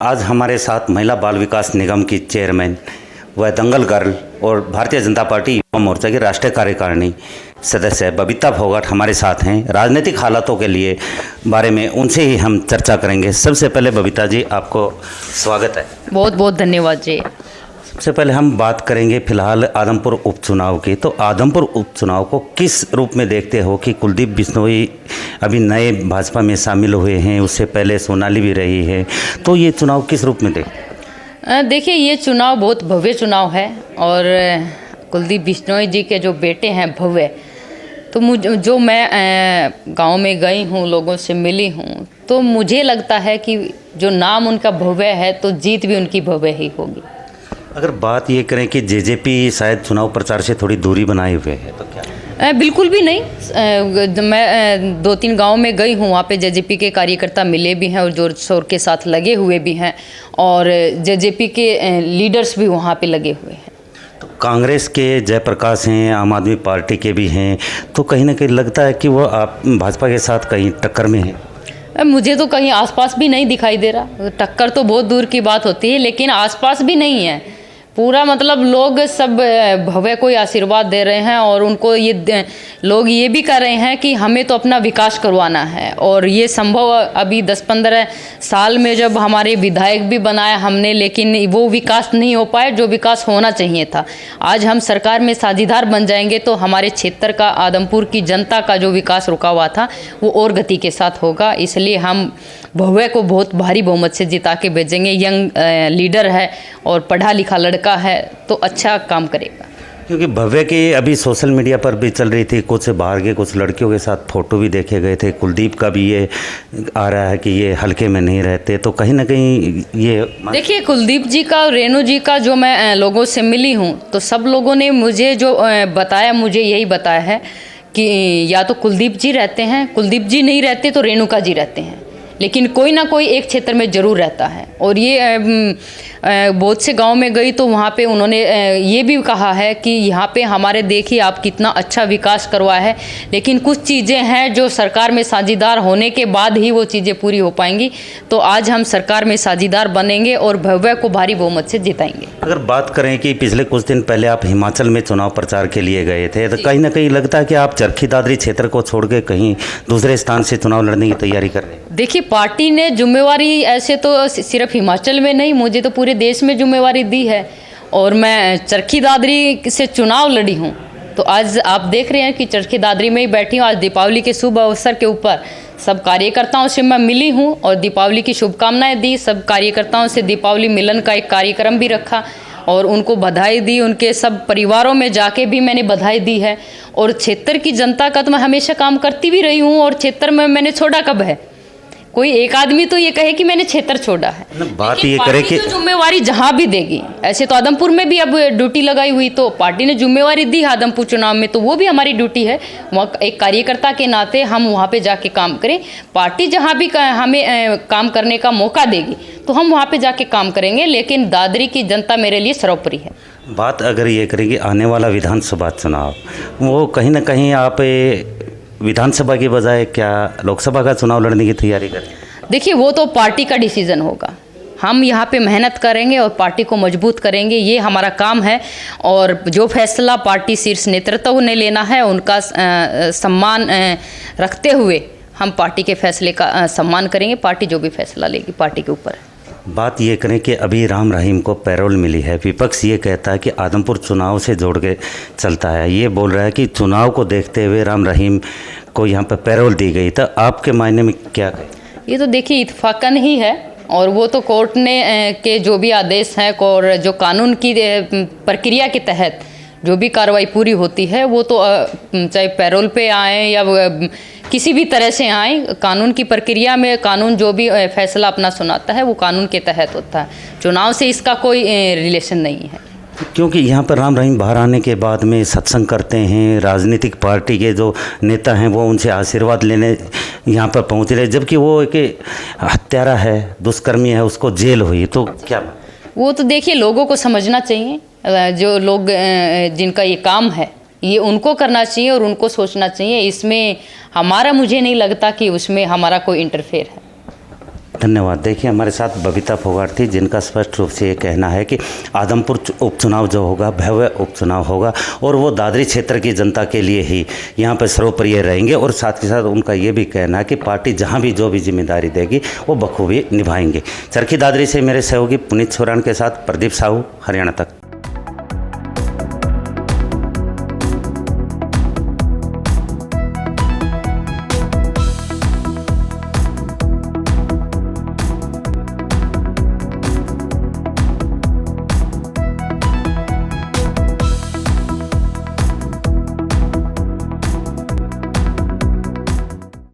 आज हमारे साथ महिला बाल विकास निगम की चेयरमैन व दंगल गर्ल और भारतीय जनता पार्टी युवा मोर्चा की राष्ट्रीय कार्यकारिणी सदस्य बबीता फोगाट हमारे साथ हैं। राजनीतिक हालातों के लिए बारे में उनसे ही हम चर्चा करेंगे। सबसे पहले बबीता जी, आपको स्वागत है। बहुत बहुत धन्यवाद जी। सबसे पहले हम बात करेंगे फिलहाल आदमपुर उपचुनाव की। तो आदमपुर उपचुनाव को किस रूप में देखते हो कि कुलदीप बिश्नोई अभी नए भाजपा में शामिल हुए हैं, उससे पहले सोनाली भी रही है, तो ये चुनाव किस रूप में देखते? देखिए, ये चुनाव बहुत भव्य चुनाव है और कुलदीप बिश्नोई जी के जो बेटे हैं भव्य, तो मैं गांव में गई हूँ, लोगों से मिली हूँ, तो मुझे लगता है कि जो नाम उनका भव्य है तो जीत भी उनकी भव्य ही होगी। अगर बात ये करें कि जेजेपी शायद चुनाव प्रचार से थोड़ी दूरी बनाए हुए है, तो क्या? बिल्कुल भी नहीं। मैं 2-3 गांव में गई हूँ, वहाँ पे जेजेपी के कार्यकर्ता मिले भी हैं और जोर शोर के साथ लगे हुए भी हैं और जेजेपी के लीडर्स भी वहाँ पे लगे हुए हैं। तो कांग्रेस के जयप्रकाश हैं, आम आदमी पार्टी के भी हैं, तो कहीं ना कहीं लगता है कि वो आप भाजपा के साथ कहीं टक्कर में हैं। मुझे तो कहीं आसपास भी नहीं दिखाई दे रहा। टक्कर तो बहुत दूर की बात होती है, लेकिन आसपास भी नहीं है। पूरा मतलब लोग सब भव्य को आशीर्वाद दे रहे हैं और उनको लोग ये भी कर रहे हैं कि हमें तो अपना विकास करवाना है और ये संभव अभी 10-15 साल में जब हमारे विधायक भी बनाया हमने, लेकिन वो विकास नहीं हो पाया जो विकास होना चाहिए था। आज हम सरकार में साझीदार बन जाएंगे तो हमारे क्षेत्र का, आदमपुर की जनता का जो विकास रुका हुआ था वो और गति के साथ होगा। इसलिए हम भव्य को बहुत भारी बहुमत से जिता के भेजेंगे। यंग लीडर है और पढ़ा लिखा लड़का है तो अच्छा काम करेगा। क्योंकि भव्य की अभी सोशल मीडिया पर भी चल रही थी, कुछ बाहर के कुछ लड़कियों के साथ फोटो भी देखे गए थे। कुलदीप का भी ये आ रहा है कि ये हल्के में नहीं रहते, तो कहीं ना कहीं ये देखिए, कुलदीप जी का और रेणु जी का जो मैं लोगों से मिली हूँ तो सब लोगों ने मुझे जो बताया, मुझे यही बताया है कि या तो कुलदीप जी रहते हैं, कुलदीप जी नहीं रहते तो रेणुका जी रहते हैं, लेकिन कोई ना कोई एक क्षेत्र में ज़रूर रहता है। और ये बहुत से गांव में गई तो वहाँ पे उन्होंने ये भी कहा है कि यहाँ पे हमारे देखिए आप कितना अच्छा विकास करवाया है, लेकिन कुछ चीज़ें हैं जो सरकार में साझीदार होने के बाद ही वो चीज़ें पूरी हो पाएंगी। तो आज हम सरकार में साझीदार बनेंगे और भव्य को भारी बहुमत से जिताएंगे। अगर बात करें कि पिछले कुछ दिन पहले आप हिमाचल में चुनाव प्रचार के लिए गए थे, तो कहीं ना कहीं लगता है कि आप चरखी दादरी क्षेत्र को छोड़ के कहीं दूसरे स्थान से चुनाव लड़ने की तैयारी कर रहे हैं। देखिए, पार्टी ने जिम्मेवारी ऐसे तो सिर्फ हिमाचल में नहीं, मुझे तो पूरे देश में जिम्मेवारी दी है और मैं चरखी दादरी से चुनाव लड़ी हूँ। तो आज आप देख रहे हैं कि चरखी दादरी में ही बैठी हूँ। आज दीपावली के शुभ अवसर के ऊपर सब कार्यकर्ताओं से मैं मिली हूँ और दीपावली की शुभकामनाएं दी। सब कार्यकर्ताओं से दीपावली मिलन का एक कार्यक्रम भी रखा और उनको बधाई दी। उनके सब परिवारों में जाके भी मैंने बधाई दी है और क्षेत्र की जनता का तो मैं हमेशा काम करती भी रही हूँ और क्षेत्र में मैंने छोड़ा कब है? कोई एक आदमी तो ये कहे कि मैंने क्षेत्र छोड़ा है। बात ये करे कि जिम्मेवारी जहां भी देगी, ऐसे तो आदमपुर में भी अब ड्यूटी लगाई हुई, तो पार्टी ने जिम्मेवारी दी आदमपुर चुनाव में, तो वो भी हमारी ड्यूटी है। वहाँ एक कार्यकर्ता के नाते हम वहाँ पे जाके काम करें। पार्टी जहाँ भी हमें काम करने का मौका देगी तो हम वहाँ पे जाके काम करेंगे, लेकिन दादरी की जनता मेरे लिए सर्वोपरि है। बात अगर ये करेंगे आने वाला विधानसभा चुनाव, वो कहीं ना कहीं आप विधानसभा की बजाय क्या लोकसभा का चुनाव लड़ने की तैयारी करें? देखिए, वो तो पार्टी का डिसीजन होगा। हम यहाँ पे मेहनत करेंगे और पार्टी को मजबूत करेंगे, ये हमारा काम है। और जो फैसला पार्टी शीर्ष नेतृत्व ने लेना है उनका सम्मान रखते हुए हम पार्टी के फैसले का सम्मान करेंगे। पार्टी जो भी फैसला लेगी पार्टी के ऊपर है। बात ये करें कि अभी राम रहीम को पैरोल मिली है। विपक्ष ये कहता है कि आदमपुर चुनाव से जोड़ के चलता है, ये बोल रहा है कि चुनाव को देखते हुए राम रहीम को यहाँ पर पैरोल दी गई। तो आपके मायने में क्या कहें? ये तो देखिए इत्फाकन ही है और वो तो कोर्ट ने के जो भी आदेश हैं और जो कानून की प्रक्रिया के तहत जो भी कार्रवाई पूरी होती है वो तो चाहे पैरोल पे आए या किसी भी तरह से आए, कानून की प्रक्रिया में कानून जो भी फैसला अपना सुनाता है वो कानून के तहत होता है। चुनाव से इसका कोई रिलेशन नहीं है। क्योंकि यहाँ पर राम रहीम बाहर आने के बाद में सत्संग करते हैं, राजनीतिक पार्टी के जो नेता हैं वो उनसे आशीर्वाद लेने यहाँ पर पहुँच रहे, जबकि वो एक हत्यारा है, दुष्कर्मी है, उसको जेल हुई। तो क्या वो तो देखिए लोगों को समझना चाहिए, जो लोग जिनका ये काम है ये उनको करना चाहिए और उनको सोचना चाहिए। इसमें हमारा, मुझे नहीं लगता कि उसमें हमारा कोई इंटरफेयर है। धन्यवाद। देखिए हमारे साथ बबीता फोगाट थी, जिनका स्पष्ट रूप से ये कहना है कि आदमपुर उपचुनाव जो होगा भव्य उपचुनाव होगा और वो दादरी क्षेत्र की जनता के लिए ही यहाँ पर सर्वप्रिय रहेंगे। और साथ ही साथ उनका ये भी कहना है कि पार्टी जहाँ भी जो भी जिम्मेदारी देगी वो बखूबी निभाएंगे। चरखी दादरी से मेरे सहयोगी पुनीत सोरान के साथ प्रदीप साहू, हरियाणा तक।